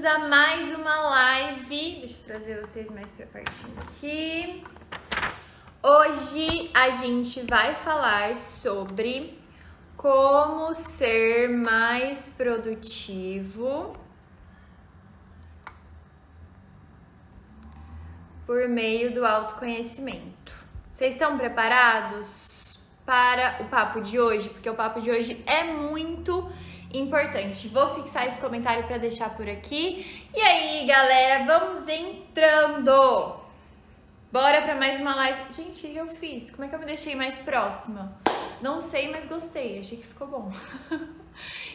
bem-vindos a mais uma live. Deixa eu trazer vocês mais pra pertinho aqui. Hoje a gente vai falar sobre como ser mais produtivo por meio do autoconhecimento. Vocês estão preparados para o papo de hoje? Porque o papo de hoje é muito importante. Vou fixar esse comentário para deixar por aqui. E aí, galera, vamos entrando. Bora para mais uma live. Gente, o que eu fiz? Como é que eu me deixei mais próxima? Não sei, mas gostei. Achei que ficou bom.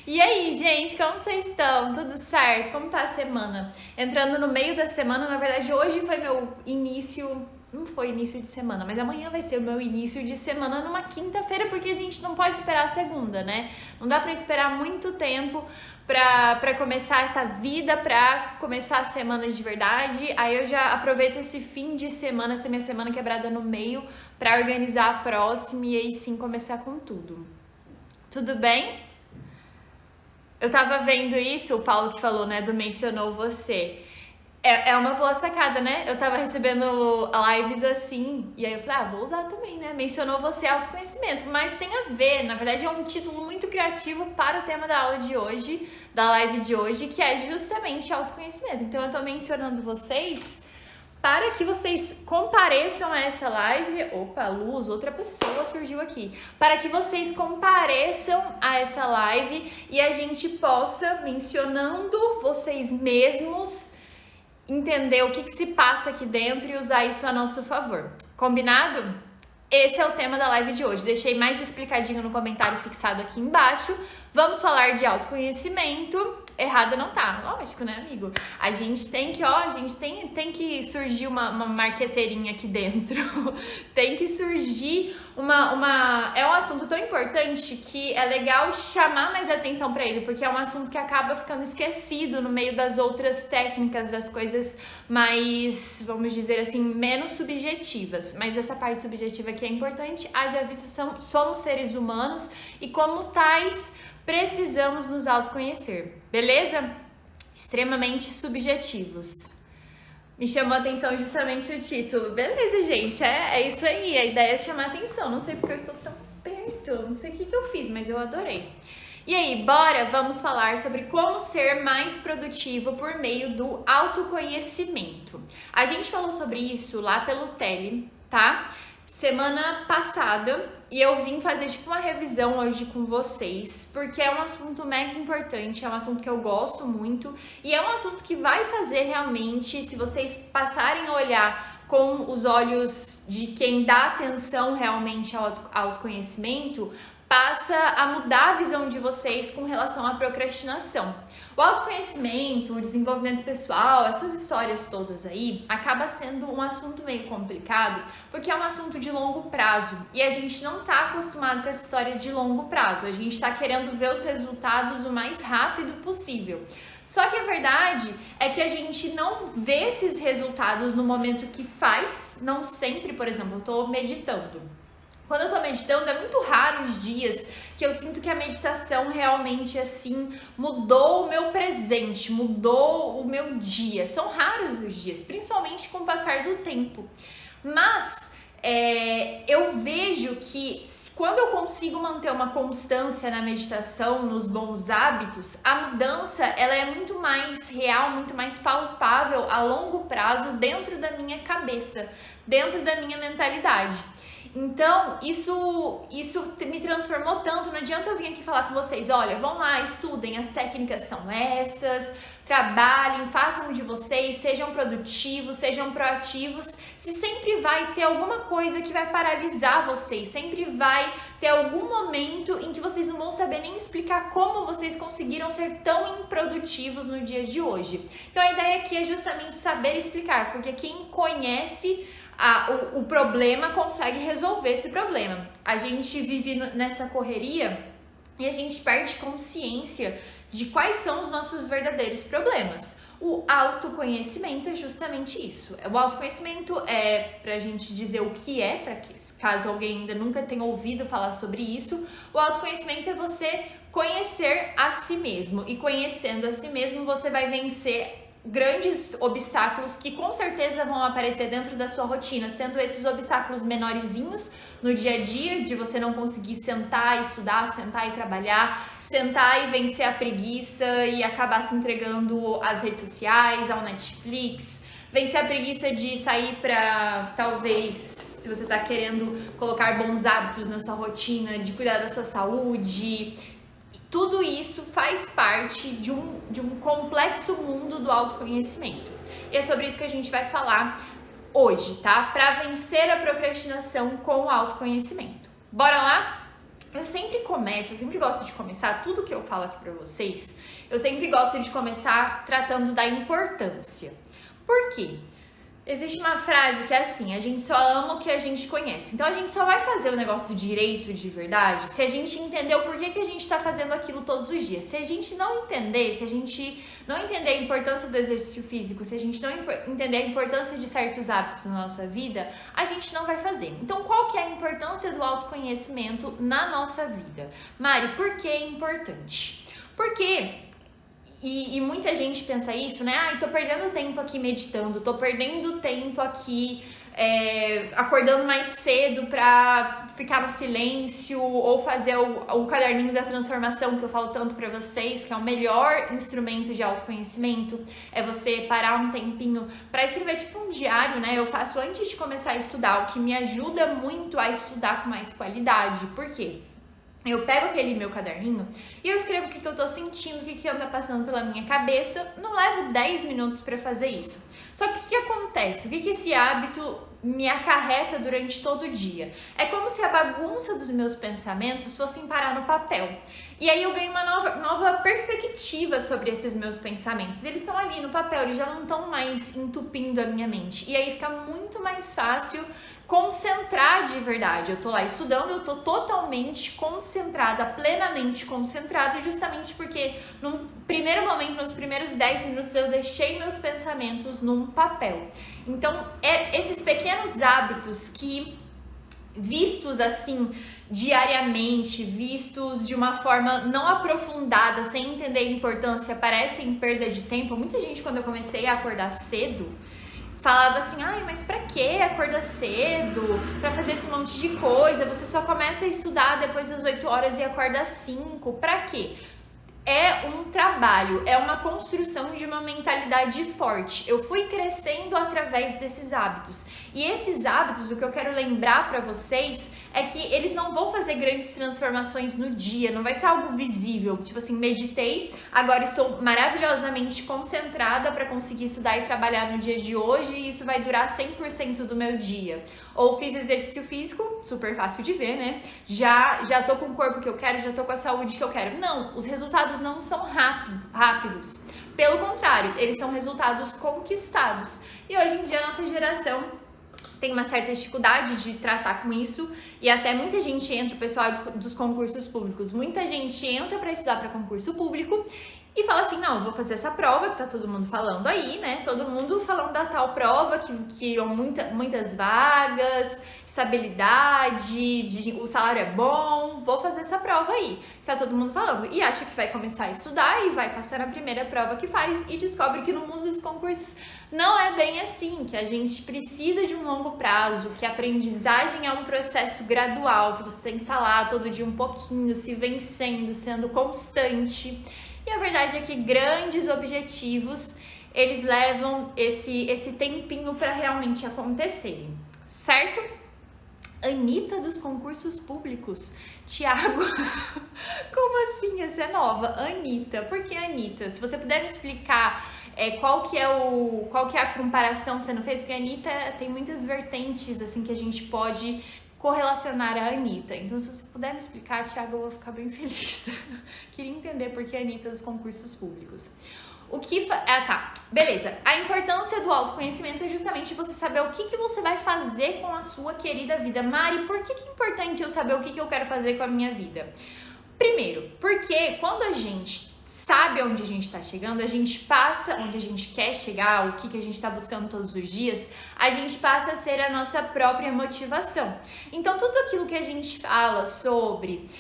E aí, gente, como vocês estão? Tudo certo? Como tá a semana? Entrando no meio da semana, na verdade, hoje foi meu início... Não foi início de semana, mas amanhã vai ser o meu início de semana numa quinta-feira, porque a gente não pode esperar a segunda, né? Não dá pra esperar muito tempo pra começar essa vida, pra começar a semana de verdade. Aí eu já aproveito esse fim de semana, essa minha semana quebrada no meio, pra organizar a próxima e aí sim começar com tudo. Tudo bem? Eu tava vendo isso, o Paulo que falou, né, do mencionou você. É uma boa sacada, né? Eu tava recebendo lives assim, e aí eu falei, vou usar também, né? Mencionou você autoconhecimento, mas tem a ver, na verdade é um título muito criativo para o tema da aula de hoje, da live de hoje, que é justamente autoconhecimento. Então eu tô mencionando vocês para que vocês compareçam a essa live. Opa, luz, outra pessoa surgiu aqui. Para que vocês compareçam a essa live e a gente possa, mencionando vocês mesmos, entender o que se passa aqui dentro e usar isso a nosso favor. Combinado? Esse é o tema da live de hoje. Deixei mais explicadinho no comentário fixado aqui embaixo. Vamos falar de autoconhecimento. Errado não tá, lógico, né, amigo? A gente tem que, tem que surgir uma marqueteirinha aqui dentro. Tem que surgir É um assunto tão importante que é legal chamar mais atenção pra ele, porque é um assunto que acaba ficando esquecido no meio das outras técnicas, das coisas mais, vamos dizer assim, menos subjetivas. Mas essa parte subjetiva aqui é importante. Haja vista, somos seres humanos e como tais precisamos nos autoconhecer, beleza? Extremamente subjetivos. Me chamou a atenção justamente o título. Beleza, gente, é isso aí, a ideia é chamar atenção. Não sei porque eu estou tão perto, não sei o que eu fiz, mas eu adorei. E aí, vamos falar sobre como ser mais produtivo por meio do autoconhecimento. A gente falou sobre isso lá pelo Tele, tá? Semana passada, e eu vim fazer tipo uma revisão hoje com vocês, porque é um assunto mega importante, é um assunto que eu gosto muito e é um assunto que vai fazer realmente, se vocês passarem a olhar com os olhos de quem dá atenção realmente ao autoconhecimento, passa a mudar a visão de vocês com relação à procrastinação. O autoconhecimento, o desenvolvimento pessoal, essas histórias todas aí, acaba sendo um assunto meio complicado, porque é um assunto de longo prazo e a gente não tá acostumado com essa história de longo prazo. A gente tá querendo ver os resultados o mais rápido possível. Só que a verdade é que a gente não vê esses resultados no momento que faz, não sempre. Por exemplo, eu tô meditando. Quando eu tô meditando, é muito raro os dias que eu sinto que a meditação realmente, assim, mudou o meu presente, mudou o meu dia. São raros os dias, principalmente com o passar do tempo. Mas eu vejo que quando eu consigo manter uma constância na meditação, nos bons hábitos, a mudança ela é muito mais real, muito mais palpável a longo prazo dentro da minha cabeça, dentro da minha mentalidade. Então, isso me transformou tanto. Não adianta eu vir aqui falar com vocês, olha, vão lá, estudem, as técnicas são essas, trabalhem, façam de vocês, sejam produtivos, sejam proativos, se sempre vai ter alguma coisa que vai paralisar vocês, sempre vai ter algum momento em que vocês não vão saber nem explicar como vocês conseguiram ser tão improdutivos no dia de hoje. Então, a ideia aqui é justamente saber explicar, porque quem conhece o problema consegue resolver esse problema. A gente vive nessa correria e a gente perde consciência de quais são os nossos verdadeiros problemas. O autoconhecimento é justamente isso. O autoconhecimento é pra gente dizer o que é, para que caso alguém ainda nunca tenha ouvido falar sobre isso, o autoconhecimento é você conhecer a si mesmo. E conhecendo a si mesmo, você vai vencer grandes obstáculos que com certeza vão aparecer dentro da sua rotina, sendo esses obstáculos menorzinhos no dia a dia, de você não conseguir sentar e estudar, sentar e trabalhar, sentar e vencer a preguiça e acabar se entregando às redes sociais, ao Netflix, vencer a preguiça de sair para, talvez, se você tá querendo colocar bons hábitos na sua rotina, de cuidar da sua saúde. Tudo isso faz parte de um complexo mundo do autoconhecimento. E é sobre isso que a gente vai falar hoje, tá? Para vencer a procrastinação com o autoconhecimento. Bora lá? Eu sempre gosto de começar tudo que eu falo aqui para vocês, eu sempre gosto de começar tratando da importância. Por quê? Existe uma frase que é assim: a gente só ama o que a gente conhece. Então a gente só vai fazer o negócio direito de verdade se a gente entender o porquê que a gente tá fazendo aquilo todos os dias. Se a gente não entender, se a gente não entender a importância do exercício físico, se a gente não entender a importância de certos hábitos na nossa vida, a gente não vai fazer. Então qual que é a importância do autoconhecimento na nossa vida? Mari, por que é importante? Porque E muita gente pensa isso, né? Ai, tô perdendo tempo aqui meditando, tô perdendo tempo aqui acordando mais cedo pra ficar no silêncio ou fazer o caderninho da transformação que eu falo tanto pra vocês, que é o melhor instrumento de autoconhecimento, é você parar um tempinho pra escrever tipo um diário, né? Eu faço antes de começar a estudar, o que me ajuda muito a estudar com mais qualidade. Por quê? Eu pego aquele meu caderninho e eu escrevo o que eu tô sentindo, o que anda passando pela minha cabeça. Não levo 10 minutos pra fazer isso. Só que o que acontece? O que esse hábito me acarreta durante todo o dia? É como se a bagunça dos meus pensamentos fossem parar no papel. E aí eu ganho uma nova perspectiva sobre esses meus pensamentos. Eles estão ali no papel, eles já não estão mais entupindo a minha mente. E aí fica muito mais fácil concentrar de verdade. Eu tô lá estudando, eu tô totalmente concentrada, plenamente concentrada, justamente porque num primeiro momento, nos primeiros 10 minutos, eu deixei meus pensamentos num papel. Então, esses pequenos hábitos que, vistos assim diariamente, vistos de uma forma não aprofundada, sem entender a importância, parecem perda de tempo. Muita gente, quando eu comecei a acordar cedo, falava assim: ai, mas pra que acordar cedo? Pra fazer esse monte de coisa? Você só começa a estudar depois das 8 horas e acorda às 5. Pra quê? É um trabalho, é uma construção de uma mentalidade forte. Eu fui crescendo através desses hábitos. E esses hábitos, o que eu quero lembrar pra vocês é que eles não vão fazer grandes transformações no dia, não vai ser algo visível. Tipo assim, meditei, agora estou maravilhosamente concentrada pra conseguir estudar e trabalhar no dia de hoje e isso vai durar 100% do meu dia. Ou fiz exercício físico, super fácil de ver, né? Já tô com o corpo que eu quero, já tô com a saúde que eu quero. Não, os resultados não são rápidos. Pelo contrário, eles são resultados conquistados. E hoje em dia a nossa geração tem uma certa dificuldade de tratar com isso e até muita gente entra, o pessoal dos concursos públicos, muita gente entra para estudar para concurso público e fala assim: não, eu vou fazer essa prova que tá todo mundo falando aí, né? Todo mundo falando da tal prova que muitas vagas, estabilidade, o salário é bom, vou fazer essa prova aí. Tá todo mundo falando. E acha que vai começar a estudar e vai passar na primeira prova que faz e descobre que no mundo dos concursos não é bem assim, que a gente precisa de um longo prazo, que a aprendizagem é um processo gradual, que você tem que estar lá todo dia um pouquinho, se vencendo, sendo constante. E a verdade é que grandes objetivos, eles levam esse tempinho para realmente acontecerem, certo? Anitta dos concursos públicos. Tiago, como assim? Essa é nova. Anitta, por que Anitta? Se você puder me explicar qual que é a comparação sendo feita, porque a Anitta tem muitas vertentes assim que a gente pode correlacionar a Anitta. Então, se você puder me explicar, Thiago, eu vou ficar bem feliz. Queria entender por que a Anitta dos concursos públicos. Tá, beleza. A importância do autoconhecimento é justamente você saber o que você vai fazer com a sua querida vida. Mari, por que é importante eu saber o que eu quero fazer com a minha vida? Primeiro, porque quando a gente sabe onde a gente está chegando, a gente passa onde a gente quer chegar, o que a gente está buscando todos os dias, a gente passa a ser a nossa própria motivação. Então, tudo aquilo que a gente fala sobre,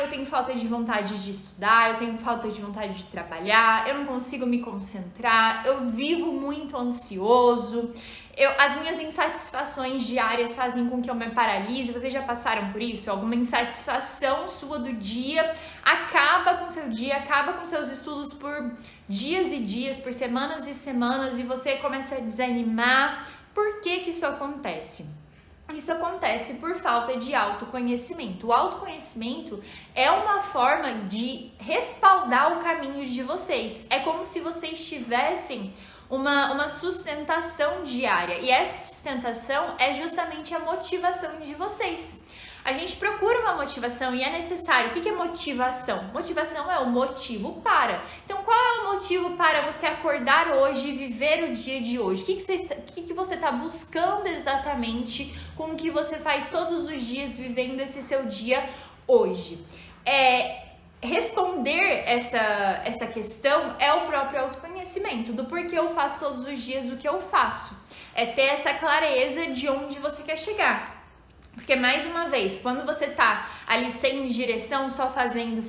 eu tenho falta de vontade de estudar, eu tenho falta de vontade de trabalhar, eu não consigo me concentrar, eu vivo muito ansioso, as minhas insatisfações diárias fazem com que eu me paralise. Vocês já passaram por isso? Alguma insatisfação sua do dia acaba com seu dia, acaba com seus estudos por dias e dias, por semanas e semanas, e você começa a desanimar. Por que isso acontece? Isso acontece por falta de autoconhecimento. O autoconhecimento é uma forma de respaldar o caminho de vocês. É como se vocês tivessem uma sustentação diária. E essa sustentação é justamente a motivação de vocês. A gente procura uma motivação e é necessário. O que é motivação? Motivação é o motivo para. Então, qual é o motivo para você acordar hoje e viver o dia de hoje? O que você está buscando exatamente com o que você faz todos os dias vivendo esse seu dia hoje? Responder essa questão é o próprio autoconhecimento, do porquê eu faço todos os dias o que eu faço. É ter essa clareza de onde você quer chegar. Porque, mais uma vez, quando você tá ali sem direção, só fazendo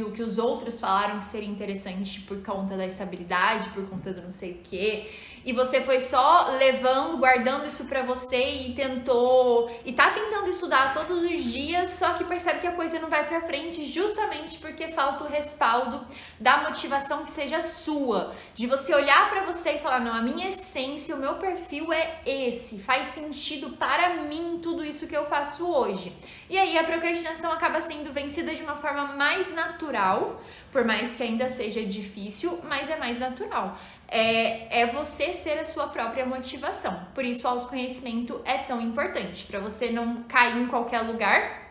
o que os outros falaram que seria interessante por conta da estabilidade, por conta do não sei o quê, e você foi só levando, guardando isso pra você e tá tentando estudar todos os dias, só que percebe que a coisa não vai pra frente justamente porque falta o respaldo da motivação que seja sua, de você olhar pra você e falar, não, a minha essência, o meu perfil é esse, faz sentido para mim tudo isso que eu faço hoje. E aí a procrastinação acaba sendo vencida de uma forma mais natural, por mais que ainda seja difícil, mas é mais natural. É você ser a sua própria motivação. Por isso o autoconhecimento é tão importante, para você não cair em qualquer lugar.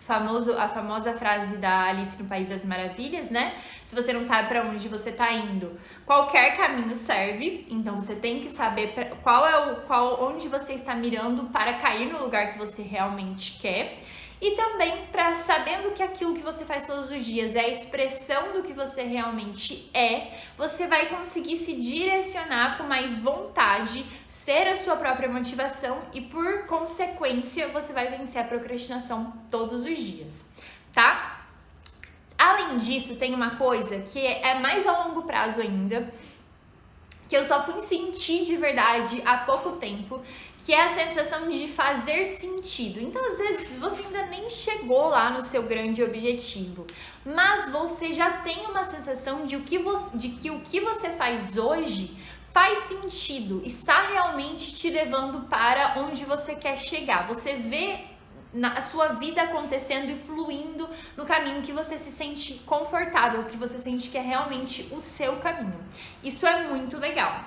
A famosa frase da Alice no País das Maravilhas, né? Se você não sabe para onde você tá indo, qualquer caminho serve. Então você tem que saber onde você está mirando para cair no lugar que você realmente quer. E também para sabendo que aquilo que você faz todos os dias é a expressão do que você realmente é, você vai conseguir se direcionar com mais vontade, ser a sua própria motivação e por consequência você vai vencer a procrastinação todos os dias, tá? Além disso, tem uma coisa que é mais a longo prazo ainda, que eu só fui sentir de verdade há pouco tempo, que é a sensação de fazer sentido. Então, às vezes, você ainda nem chegou lá no seu grande objetivo, mas você já tem uma sensação de que o que você faz hoje faz sentido, está realmente te levando para onde você quer chegar. Você vê a sua vida acontecendo e fluindo no caminho que você se sente confortável, que você sente que é realmente o seu caminho. Isso é muito legal,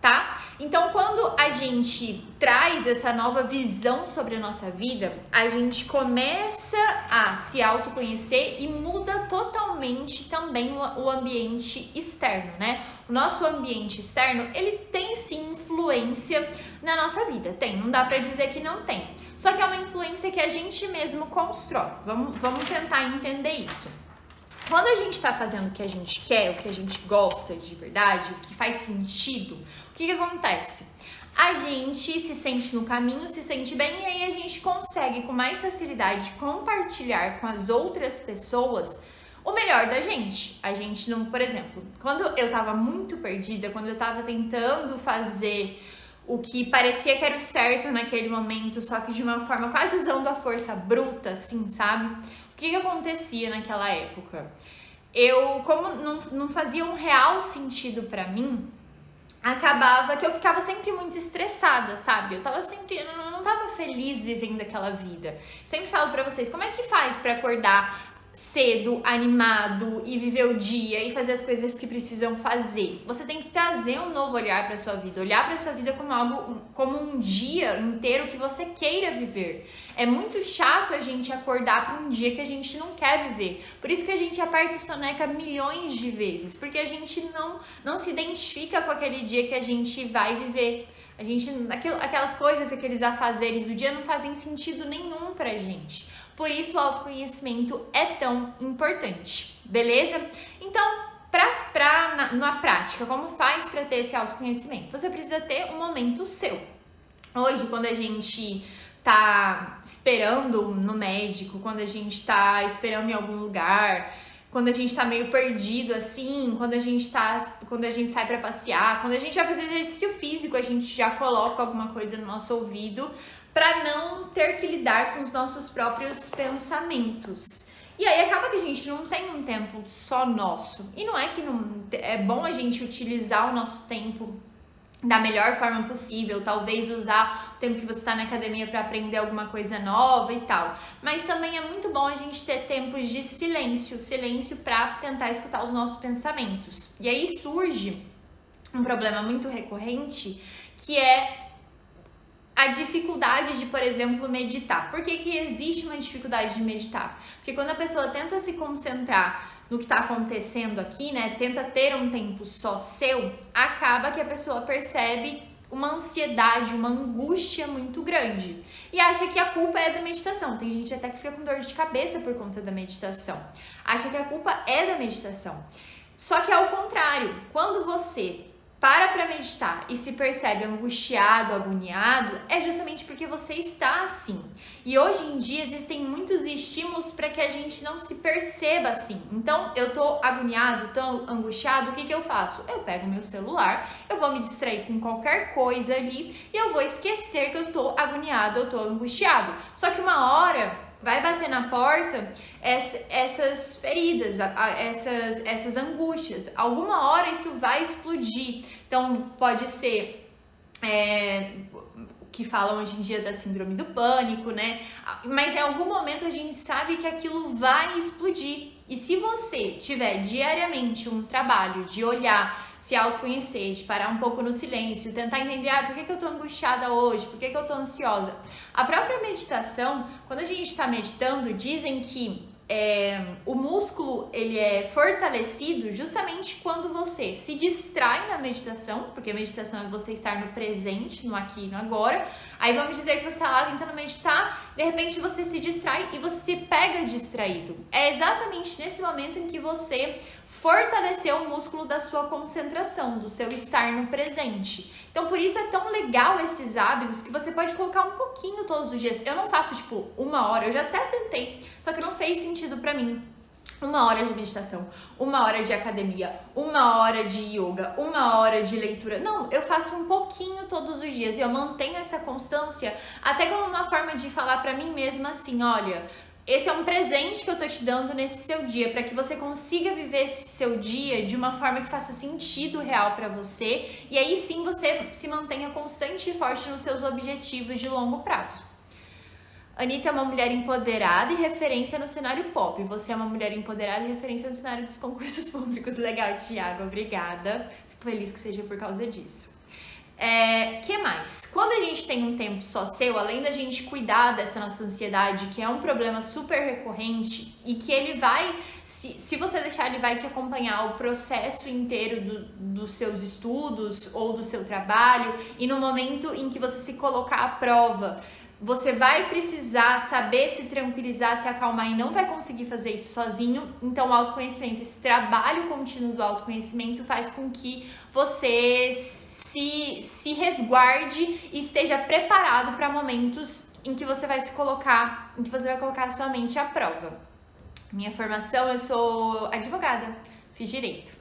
tá? Então, quando a gente traz essa nova visão sobre a nossa vida, a gente começa a se autoconhecer e muda totalmente também o ambiente externo, né? O nosso ambiente externo, ele tem sim influência na nossa vida, não dá pra dizer que não tem. Só que é uma influência que a gente mesmo constrói. Vamos tentar entender isso. Quando a gente está fazendo o que a gente quer, o que a gente gosta de verdade, o que faz sentido, o que acontece? A gente se sente no caminho, se sente bem e aí a gente consegue com mais facilidade compartilhar com as outras pessoas o melhor da gente. A gente não, por exemplo, quando eu tava muito perdida, quando eu tava tentando fazer o que parecia que era o certo naquele momento, só que de uma forma quase usando a força bruta, assim, sabe? O que acontecia naquela época? Como não fazia um real sentido pra mim, acabava que eu ficava sempre muito estressada, sabe? Eu não tava feliz vivendo aquela vida. Sempre falo pra vocês, como é que faz pra acordar cedo, animado e viver o dia e fazer as coisas que precisam fazer? Você tem que trazer um novo olhar para sua vida, olhar para sua vida como um dia inteiro que você queira viver. É muito chato a gente acordar para um dia que a gente não quer viver. Por isso que a gente aperta o soneca milhões de vezes, porque a gente não se identifica com aquele dia que a gente vai viver. Aquelas coisas, aqueles afazeres do dia não fazem sentido nenhum pra gente. Por isso o autoconhecimento é tão importante, beleza? Então, na prática, como faz para ter esse autoconhecimento? Você precisa ter um momento seu. Hoje, quando a gente tá esperando no médico, quando a gente tá esperando em algum lugar, quando a gente tá meio perdido assim, quando a gente sai para passear, quando a gente vai fazer exercício físico, a gente já coloca alguma coisa no nosso ouvido para não ter que lidar com os nossos próprios pensamentos. E aí acaba que a gente não tem um tempo só nosso. E não é que não é bom a gente utilizar o nosso tempo da melhor forma possível, talvez usar o tempo que você está na academia para aprender alguma coisa nova e tal. Mas também é muito bom a gente ter tempos de silêncio para tentar escutar os nossos pensamentos. E aí surge um problema muito recorrente, que é a dificuldade de, por exemplo, meditar. Por que existe uma dificuldade de meditar? Porque quando a pessoa tenta se concentrar no que está acontecendo aqui, né, tenta ter um tempo só seu, acaba que a pessoa percebe uma ansiedade, uma angústia muito grande e acha que a culpa é da meditação. Tem gente até que fica com dor de cabeça por conta da meditação, acha que a culpa é da meditação. Só que ao contrário, quando você para meditar e se percebe angustiado, agoniado, é justamente porque você está assim. E hoje em dia existem muitos estímulos para que a gente não se perceba assim. Então, eu tô agoniado, tô angustiado, o que eu faço? Eu pego meu celular, eu vou me distrair com qualquer coisa ali e eu vou esquecer que eu tô agoniado, eu tô angustiado. Só que uma hora vai bater na porta essas feridas, essas angústias. Alguma hora isso vai explodir. Então, pode ser o que falam hoje em dia da síndrome do pânico, né? Mas em algum momento a gente sabe que aquilo vai explodir. E se você tiver diariamente um trabalho de olhar, se autoconhecer, de parar um pouco no silêncio, tentar entender, por que eu tô angustiada hoje, por que eu tô ansiosa? A própria meditação, quando a gente está meditando, dizem que o músculo ele é fortalecido justamente quando você se distrai na meditação, porque a meditação é você estar no presente, no aqui e no agora. Aí vamos dizer que você está lá tentando meditar, de repente você se distrai e você se pega distraído. É exatamente nesse momento em que você fortaleceu o músculo da sua concentração, do seu estar no presente. Então, por isso é tão legal esses hábitos que você pode colocar um pouquinho todos os dias. Eu não faço, tipo, 1 hora, eu já até tentei, só que não fez sentido pra mim. 1 hora de meditação, 1 hora de academia, 1 hora de yoga, 1 hora de leitura. Não, eu faço um pouquinho todos os dias e eu mantenho essa constância até como uma forma de falar pra mim mesma assim, olha, esse é um presente que eu tô te dando nesse seu dia, para que você consiga viver esse seu dia de uma forma que faça sentido real para você, e aí sim você se mantenha constante e forte nos seus objetivos de longo prazo. Anitta é uma mulher empoderada e referência no cenário pop. Você é uma mulher empoderada e referência no cenário dos concursos públicos. Legal, Thiago, obrigada. Fico feliz que seja por causa disso. Que mais? Quando a gente tem um tempo só seu, além da gente cuidar dessa nossa ansiedade, que é um problema super recorrente e que ele vai, se você deixar, ele vai te acompanhar o processo inteiro dos seus estudos ou do seu trabalho, e no momento em que você se colocar à prova, você vai precisar saber se tranquilizar, se acalmar e não vai conseguir fazer isso sozinho. Então o autoconhecimento, esse trabalho contínuo do autoconhecimento faz com que você se resguarde e esteja preparado para momentos em que você vai colocar a sua mente à prova. Minha formação, eu sou advogada, fiz direito.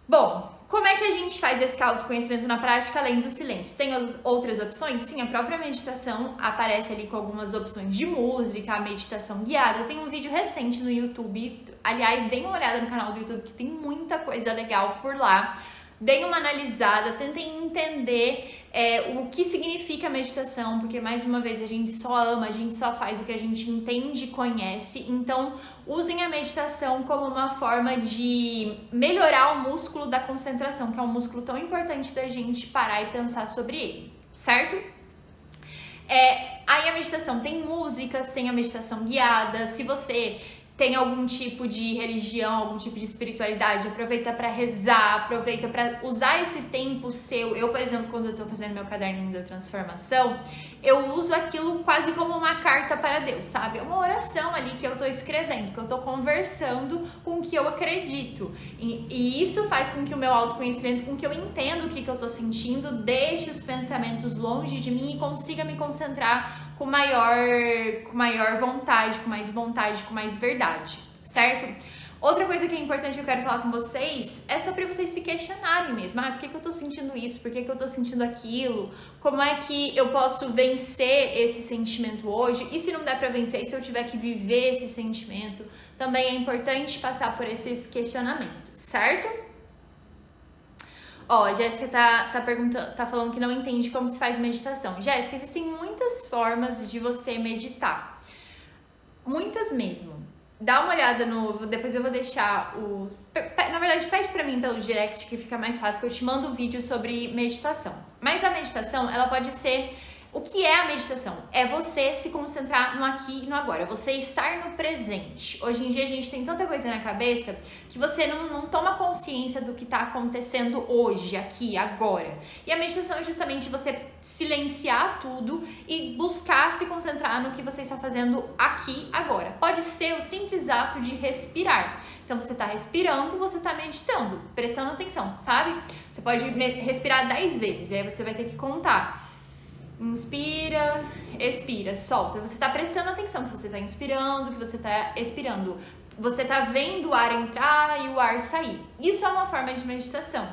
Bom, como é que a gente faz esse autoconhecimento na prática além do silêncio? Tem outras opções? Sim, a própria meditação aparece ali com algumas opções de música, a meditação guiada. Tem um vídeo recente no YouTube, aliás, deem uma olhada no canal do YouTube que tem muita coisa legal por lá. Deem uma analisada, tentem entender o que significa meditação, porque mais uma vez a gente só ama, a gente só faz o que a gente entende e conhece. Então usem a meditação como uma forma de melhorar o músculo da concentração, que é um músculo tão importante da gente parar e pensar sobre ele, certo? Aí a meditação tem músicas, tem a meditação guiada. Se você tem algum tipo de religião, algum tipo de espiritualidade, aproveita para rezar, aproveita para usar esse tempo seu. Eu, por exemplo, quando eu tô fazendo meu caderninho da transformação, eu uso aquilo quase como uma carta para Deus, sabe? É uma oração ali que eu tô escrevendo, que eu tô conversando com o que eu acredito. E isso faz com que o meu autoconhecimento, com que eu entenda o que eu tô sentindo, deixe os pensamentos longe de mim e consiga me concentrar com maior vontade, com mais verdade, certo? Outra coisa que é importante que eu quero falar com vocês é sobre vocês se questionarem mesmo. Por que eu tô sentindo isso? Por que eu tô sentindo aquilo? Como é que eu posso vencer esse sentimento hoje? E se não der pra vencer, se eu tiver que viver esse sentimento, também é importante passar por esses questionamentos, certo? Ó, a Jéssica tá falando que não entende como se faz meditação. Jéssica, existem muitas formas de você meditar. Muitas mesmo. Dá uma olhada depois eu vou deixar na verdade, pede pra mim pelo direct que fica mais fácil, que eu te mando um vídeo sobre meditação. Mas a meditação, ela pode ser... O que é a meditação? É você se concentrar no aqui e no agora, você estar no presente. Hoje em dia a gente tem tanta coisa na cabeça que você não toma consciência do que está acontecendo hoje, aqui, agora. E a meditação é justamente você silenciar tudo e buscar se concentrar no que você está fazendo aqui, agora. Pode ser o simples ato de respirar. Então você está respirando, você está meditando, prestando atenção, sabe? Você pode respirar 10 vezes, aí você vai ter que contar. Inspira, expira, solta. Você tá prestando atenção que você tá inspirando, que você tá expirando. Você tá vendo o ar entrar e o ar sair. Isso é uma forma de meditação.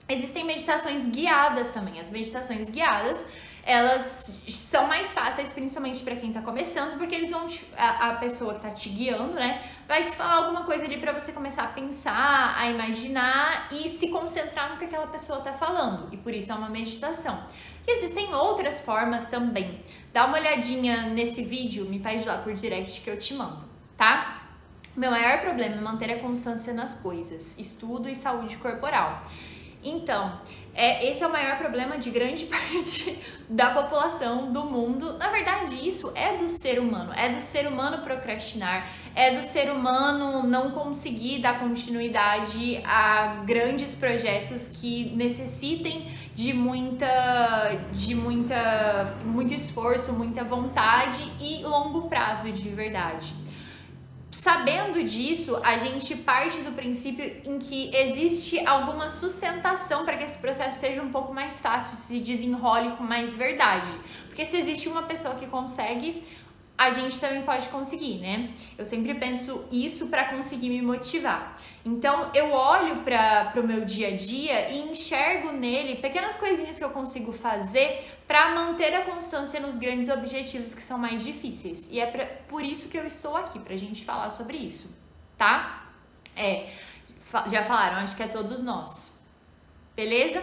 Existem meditações guiadas também. As meditações guiadas, elas são mais fáceis, principalmente para quem tá começando, porque eles vão a pessoa que tá te guiando, né, vai te falar alguma coisa ali para você começar a pensar, a imaginar e se concentrar no que aquela pessoa tá falando. E por isso é uma meditação. E existem outras formas também. Dá uma olhadinha nesse vídeo, me pede lá por direct que eu te mando, tá? Meu maior problema é manter a constância nas coisas, estudo e saúde corporal. Então, esse é o maior problema de grande parte da população do mundo. Na verdade, isso é do ser humano procrastinar, é do ser humano não conseguir dar continuidade a grandes projetos que necessitem de muito esforço, muita vontade e longo prazo de verdade. Sabendo disso, a gente parte do princípio em que existe alguma sustentação para que esse processo seja um pouco mais fácil, se desenrole com mais verdade. Porque se existe uma pessoa que consegue, a gente também pode conseguir, né? Eu sempre penso isso para conseguir me motivar. Então, eu olho para o meu dia a dia e enxergo nele pequenas coisinhas que eu consigo fazer para manter a constância nos grandes objetivos que são mais difíceis. E é por isso que eu estou aqui, pra gente falar sobre isso, tá? Já falaram, acho que é todos nós. Beleza?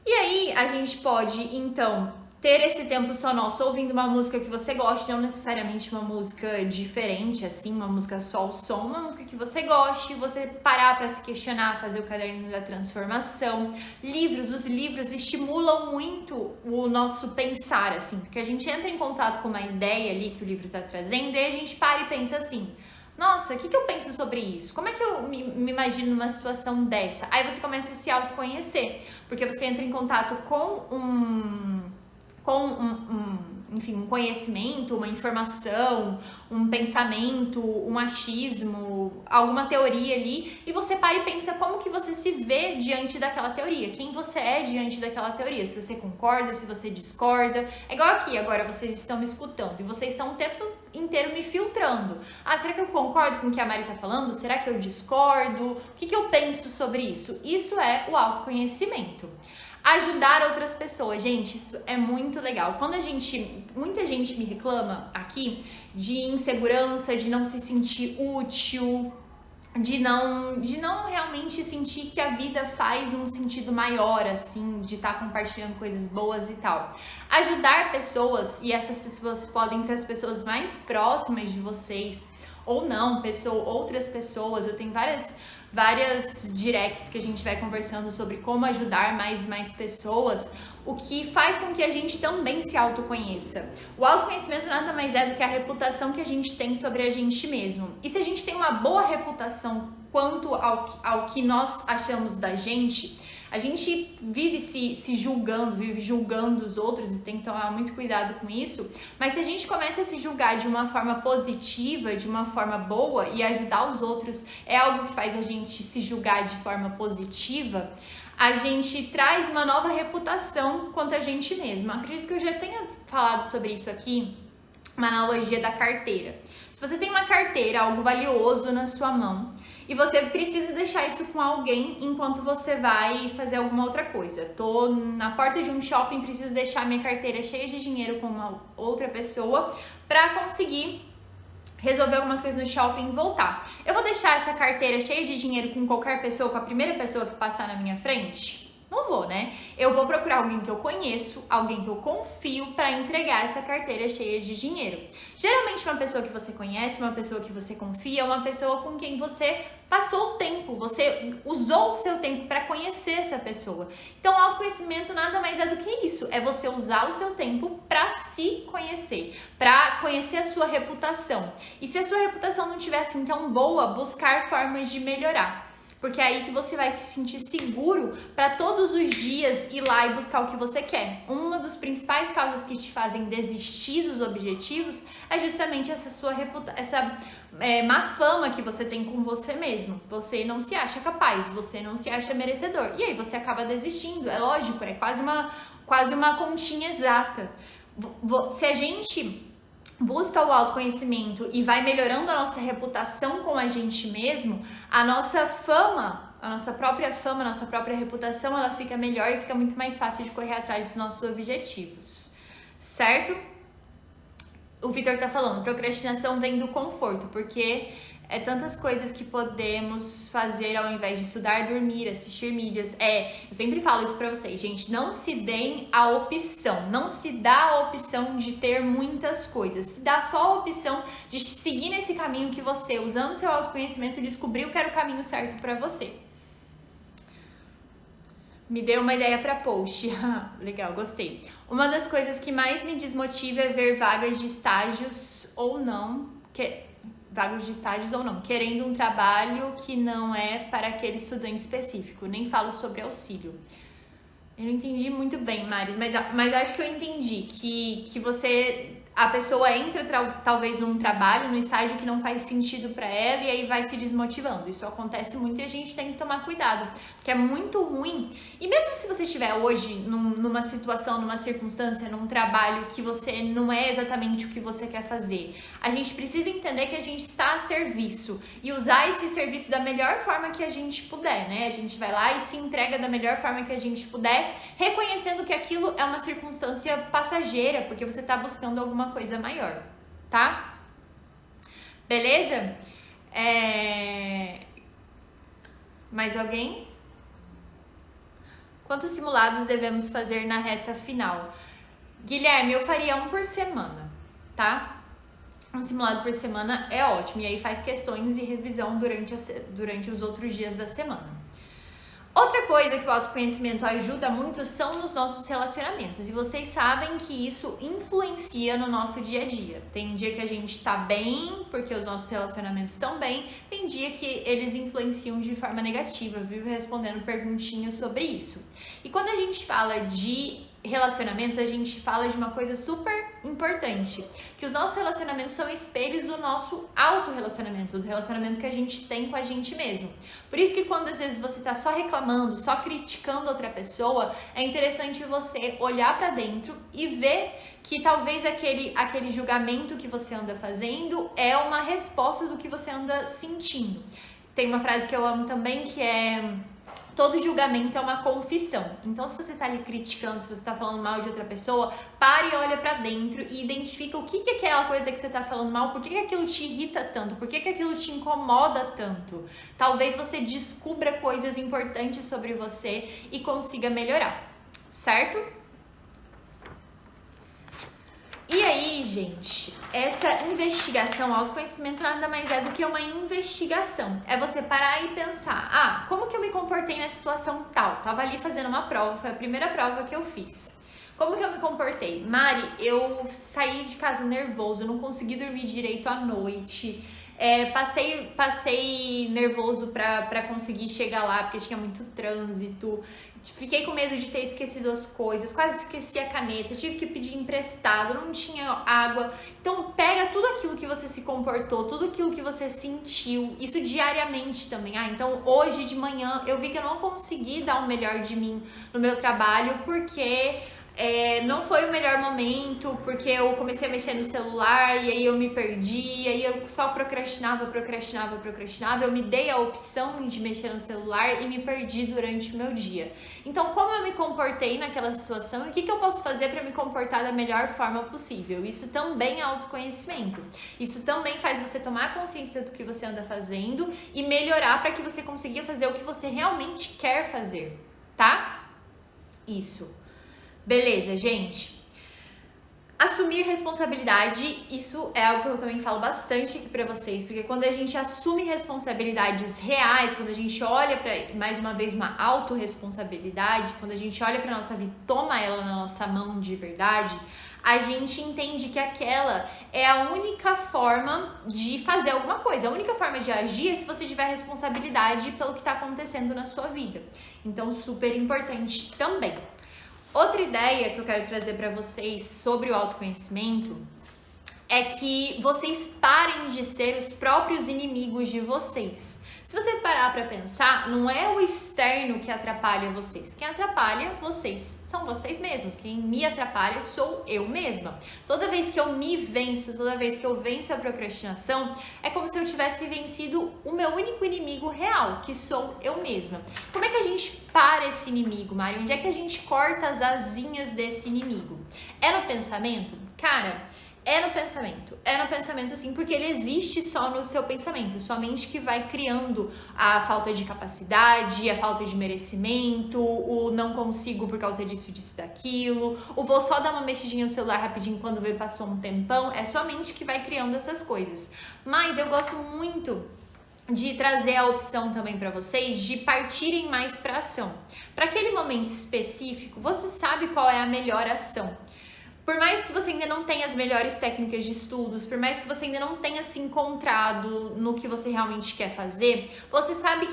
E aí, a gente pode, então, ter esse tempo só nosso ouvindo uma música que você goste, não necessariamente uma música diferente, assim, uma música só o som, uma música que você goste, você parar para se questionar, fazer o caderninho da transformação. Os livros estimulam muito o nosso pensar, assim, porque a gente entra em contato com uma ideia ali que o livro tá trazendo e aí a gente para e pensa assim: nossa, o que eu penso sobre isso? Como é que eu me imagino numa situação dessa? Aí você começa a se autoconhecer, porque você entra em contato com enfim, um conhecimento, uma informação, um pensamento, um achismo, alguma teoria ali, e você para e pensa como que você se vê diante daquela teoria, quem você é diante daquela teoria, se você concorda, se você discorda. É igual aqui, agora vocês estão me escutando e vocês estão o tempo inteiro me filtrando. Será que eu concordo com o que a Mari tá falando? Será que eu discordo? O que eu penso sobre isso? Isso é o autoconhecimento. Ajudar outras pessoas, gente, isso é muito legal. Muita gente me reclama aqui de insegurança, de não se sentir útil, de não realmente sentir que a vida faz um sentido maior, assim, de estar compartilhando coisas boas e tal. Ajudar pessoas, e essas pessoas podem ser as pessoas mais próximas de vocês, ou não, outras pessoas. Eu tenho várias várias directs que a gente vai conversando sobre como ajudar mais e mais pessoas, o que faz com que a gente também se autoconheça. O autoconhecimento nada mais é do que a reputação que a gente tem sobre a gente mesmo. E se a gente tem uma boa reputação quanto ao que nós achamos da gente, a gente vive se julgando, vive julgando os outros e tem que tomar muito cuidado com isso. Mas se a gente começa a se julgar de uma forma positiva, de uma forma boa, e ajudar os outros é algo que faz a gente se julgar de forma positiva, a gente traz uma nova reputação quanto a gente mesma. Acredito que eu já tenha falado sobre isso aqui, uma analogia da carteira. Se você tem uma carteira, algo valioso na sua mão, e você precisa deixar isso com alguém enquanto você vai fazer alguma outra coisa. Tô na porta de um shopping, preciso deixar minha carteira cheia de dinheiro com uma outra pessoa para conseguir resolver algumas coisas no shopping e voltar. Eu vou deixar essa carteira cheia de dinheiro com qualquer pessoa, com a primeira pessoa que passar na minha frente? Não vou, né? Eu vou procurar alguém que eu conheço, alguém que eu confio para entregar essa carteira cheia de dinheiro. Geralmente uma pessoa que você conhece, uma pessoa que você confia, uma pessoa com quem você passou o tempo, você usou o seu tempo para conhecer essa pessoa. Então, autoconhecimento nada mais é do que isso, é você usar o seu tempo para se conhecer, para conhecer a sua reputação. E se a sua reputação não estiver assim tão boa, buscar formas de melhorar. Porque é aí que você vai se sentir seguro para todos os dias ir lá e buscar o que você quer. Uma das principais causas que te fazem desistir dos objetivos é justamente essa sua má fama que você tem com você mesmo. Você não se acha capaz, você não se acha merecedor. E aí você acaba desistindo, é lógico, é quase uma continha exata. Se a gente busca o autoconhecimento e vai melhorando a nossa reputação com a gente mesmo, a nossa fama, a nossa própria fama, a nossa própria reputação, ela fica melhor e fica muito mais fácil de correr atrás dos nossos objetivos, certo? O Vitor tá falando, procrastinação vem do conforto, porque é tantas coisas que podemos fazer ao invés de estudar, dormir, assistir mídias. Eu sempre falo isso pra vocês, gente, não se deem a opção, não se dá a opção de ter muitas coisas, se dá só a opção de seguir nesse caminho que você, usando seu autoconhecimento, descobriu que era o caminho certo pra você. Me deu uma ideia para post. Legal, gostei. Uma das coisas que mais me desmotiva é ver vagas de estágios ou não, querendo um trabalho que não é para aquele estudante específico. Nem falo sobre auxílio. Eu não entendi muito bem, Mari, mas acho que eu entendi que a pessoa entra talvez num trabalho, num estágio que não faz sentido para ela e aí vai se desmotivando. Isso acontece muito e a gente tem que tomar cuidado, porque é muito ruim. E mesmo se você estiver hoje numa situação, numa circunstância, num trabalho que você não é exatamente o que você quer fazer, a gente precisa entender que a gente está a serviço e usar esse serviço da melhor forma que a gente puder, né? A gente vai lá e se entrega da melhor forma que a gente puder, reconhecendo que aquilo é uma circunstância passageira, porque você está buscando alguma coisa maior, tá? Beleza? Mais alguém? Quantos simulados devemos fazer na reta final? Guilherme, eu faria um por semana, tá? Um simulado por semana é ótimo, e aí faz questões e revisão durante os outros dias da semana. Outra coisa que o autoconhecimento ajuda muito são nos nossos relacionamentos. E vocês sabem que isso influencia no nosso dia a dia. Tem dia que a gente tá bem, porque os nossos relacionamentos estão bem. Tem dia que eles influenciam de forma negativa. Eu vivo respondendo perguntinhas sobre isso. E quando a gente fala de relacionamentos, a gente fala de uma coisa super importante, que os nossos relacionamentos são espelhos do nosso autorrelacionamento, do relacionamento que a gente tem com a gente mesmo. Por isso que quando às vezes você tá só reclamando, só criticando outra pessoa, é interessante você olhar pra dentro e ver que talvez aquele julgamento que você anda fazendo é uma resposta do que você anda sentindo. Tem uma frase que eu amo também que é: todo julgamento é uma confissão. Então, se você tá ali criticando, se você tá falando mal de outra pessoa, pare e olha pra dentro e identifica o que é aquela coisa que você tá falando mal, por que aquilo te irrita tanto, por que aquilo te incomoda tanto. Talvez você descubra coisas importantes sobre você e consiga melhorar, certo? E aí, aí, gente, essa investigação, autoconhecimento nada mais é do que uma investigação. É você parar e pensar, como que eu me comportei na situação tal? Tava ali fazendo uma prova, foi a primeira prova que eu fiz. Como que eu me comportei? Mari, eu saí de casa nervoso, eu não consegui dormir direito à noite. Passei nervoso pra conseguir chegar lá, porque tinha muito trânsito. Fiquei com medo de ter esquecido as coisas, quase esqueci a caneta, tive que pedir emprestado, não tinha água. Então pega tudo aquilo que você se comportou, tudo aquilo que você sentiu, isso diariamente também. Então hoje de manhã eu vi que eu não consegui dar o melhor de mim no meu trabalho, porque não foi o melhor momento, porque eu comecei a mexer no celular e aí eu me perdi, e aí eu só procrastinava, eu me dei a opção de mexer no celular e me perdi durante o meu dia. Então, como eu me comportei naquela situação e o que eu posso fazer para me comportar da melhor forma possível? Isso também é autoconhecimento. Isso também faz você tomar consciência do que você anda fazendo e melhorar para que você consiga fazer o que você realmente quer fazer, tá? Isso. Beleza, gente? Assumir responsabilidade, isso é algo que eu também falo bastante aqui pra vocês, porque quando a gente assume responsabilidades reais, quando a gente olha pra, mais uma vez, uma autorresponsabilidade, quando a gente olha pra nossa vida, toma ela na nossa mão de verdade, a gente entende que aquela é a única forma de fazer alguma coisa, a única forma de agir é se você tiver responsabilidade pelo que tá acontecendo na sua vida. Então, super importante também. Outra ideia que eu quero trazer para vocês sobre o autoconhecimento é que vocês parem de ser os próprios inimigos de vocês. Se você parar para pensar, não é o externo que atrapalha vocês. Quem atrapalha vocês são vocês mesmos. Quem me atrapalha sou eu mesma. Toda vez que eu me venço, toda vez que eu venço a procrastinação, é como se eu tivesse vencido o meu único inimigo real, que sou eu mesma. Como é que a gente para esse inimigo, Mari? Onde é que a gente corta as asinhas desse inimigo? É no pensamento? Cara, é no pensamento sim, porque ele existe só no seu pensamento, sua mente que vai criando a falta de capacidade, a falta de merecimento, o não consigo por causa disso, daquilo, o vou só dar uma mexidinha no celular rapidinho quando veio passou um tempão, é sua mente que vai criando essas coisas. Mas eu gosto muito de trazer a opção também para vocês de partirem mais para ação. Para aquele momento específico, você sabe qual é a melhor ação. Por mais que você ainda não tenha as melhores técnicas de estudos, por mais que você ainda não tenha se encontrado no que você realmente quer fazer, você sabe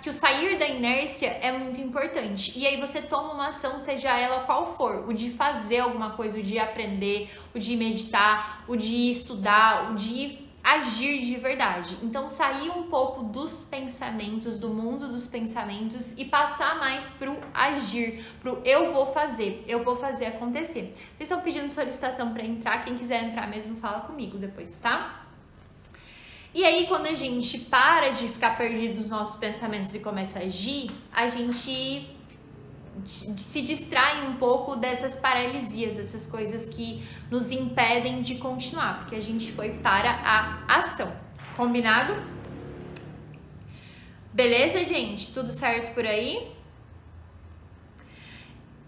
que o sair da inércia é muito importante. E aí você toma uma ação, seja ela qual for, o de fazer alguma coisa, o de aprender, o de meditar, o de estudar, o de agir de verdade. Então sair um pouco dos pensamentos, do mundo dos pensamentos e passar mais pro agir, pro eu vou fazer acontecer. Vocês estão pedindo solicitação para entrar, quem quiser entrar mesmo fala comigo depois, tá? E aí quando a gente para de ficar perdido nos nossos pensamentos e começa a agir, a gente se distrai um pouco dessas paralisias, dessas coisas que nos impedem de continuar, porque a gente foi para a ação. Combinado? Beleza, gente? Tudo certo por aí?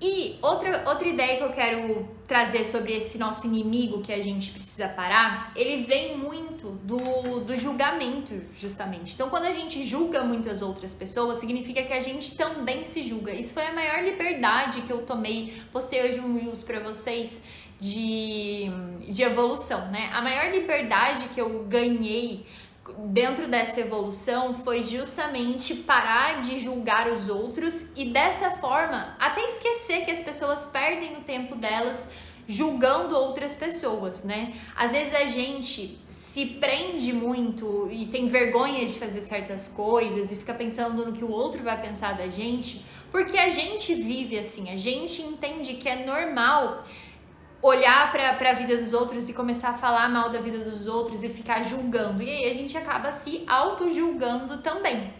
E outra ideia que eu quero trazer sobre esse nosso inimigo que a gente precisa parar, ele vem muito do julgamento, justamente. Então, quando a gente julga muitas outras pessoas, significa que a gente também se julga. Isso foi a maior liberdade que eu tomei. Postei hoje um Reels pra vocês de evolução, né? A maior liberdade que eu ganhei dentro dessa evolução foi justamente parar de julgar os outros e dessa forma até esquecer que as pessoas perdem o tempo delas julgando outras pessoas, né? Às vezes a gente se prende muito e tem vergonha de fazer certas coisas e fica pensando no que o outro vai pensar da gente, porque a gente vive assim, a gente entende que é normal olhar para a vida dos outros e começar a falar mal da vida dos outros e ficar julgando. E aí a gente acaba se auto-julgando também.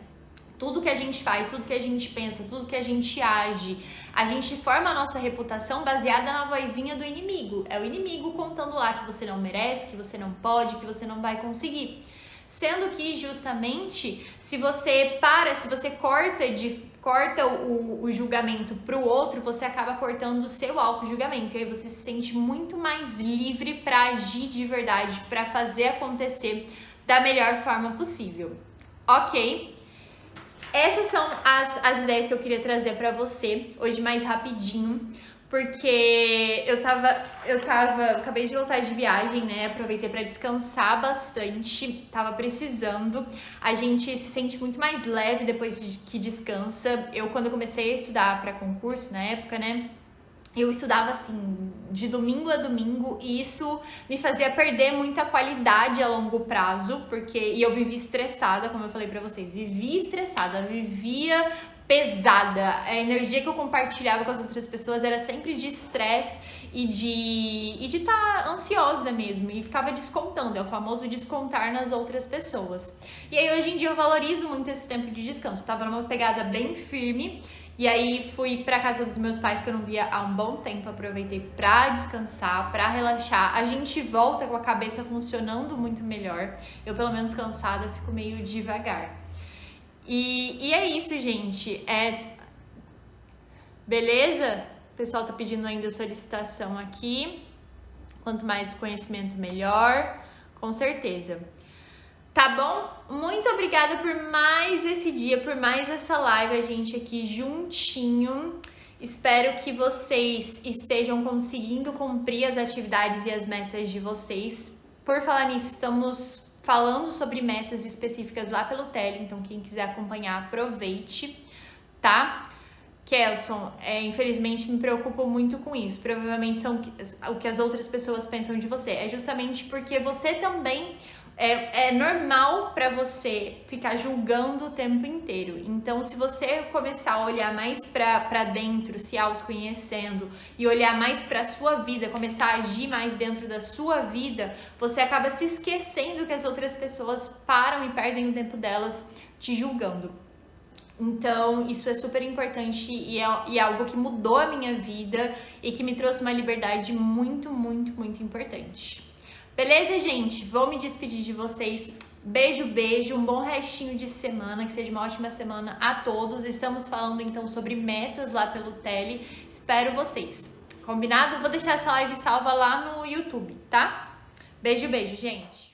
Tudo que a gente faz, tudo que a gente pensa, tudo que a gente age, a gente forma a nossa reputação baseada na vozinha do inimigo. É o inimigo contando lá que você não merece, que você não pode, que você não vai conseguir. Sendo que justamente se você corta de corta o julgamento pro outro, você acaba cortando o seu auto-julgamento. E aí você se sente muito mais livre para agir de verdade, para fazer acontecer da melhor forma possível. Ok? Essas são as ideias que eu queria trazer pra você hoje mais rapidinho, porque eu acabei de voltar de viagem, né? Aproveitei pra descansar bastante, tava precisando. A gente se sente muito mais leve depois que descansa. Quando eu comecei a estudar pra concurso, na época, né? Eu estudava assim, de domingo a domingo, e isso me fazia perder muita qualidade a longo prazo, e eu vivia estressada, como eu falei pra vocês, vivia pesada. A energia que eu compartilhava com as outras pessoas era sempre de estresse e de estar ansiosa mesmo, e ficava descontando, é o famoso descontar nas outras pessoas. E aí hoje em dia eu valorizo muito esse tempo de descanso, eu tava numa pegada bem firme. E aí fui pra casa dos meus pais, que eu não via há um bom tempo, aproveitei pra descansar, pra relaxar. A gente volta com a cabeça funcionando muito melhor. Eu, pelo menos cansada, fico meio devagar. E é isso, gente. Beleza? O pessoal tá pedindo ainda solicitação aqui. Quanto mais conhecimento, melhor. Com certeza. Tá bom? Muito obrigada por mais esse dia, por mais essa live, a gente aqui juntinho. Espero que vocês estejam conseguindo cumprir as atividades e as metas de vocês. Por falar nisso, estamos falando sobre metas específicas lá pelo Tele, então quem quiser acompanhar, aproveite, tá? Kelson, infelizmente me preocupo muito com isso. Provavelmente são o que as outras pessoas pensam de você. É justamente porque você também... É normal pra você ficar julgando o tempo inteiro. Então, se você começar a olhar mais pra dentro, se autoconhecendo, e olhar mais pra sua vida, começar a agir mais dentro da sua vida, você acaba se esquecendo que as outras pessoas param e perdem o tempo delas te julgando. Então, isso é super importante e é algo que mudou a minha vida e que me trouxe uma liberdade muito, muito, muito importante. Beleza, gente? Vou me despedir de vocês. Beijo, beijo. Um bom restinho de semana. Que seja uma ótima semana a todos. Estamos falando, então, sobre metas lá pelo Tele. Espero vocês. Combinado? Vou deixar essa live salva lá no YouTube, tá? Beijo, beijo, gente.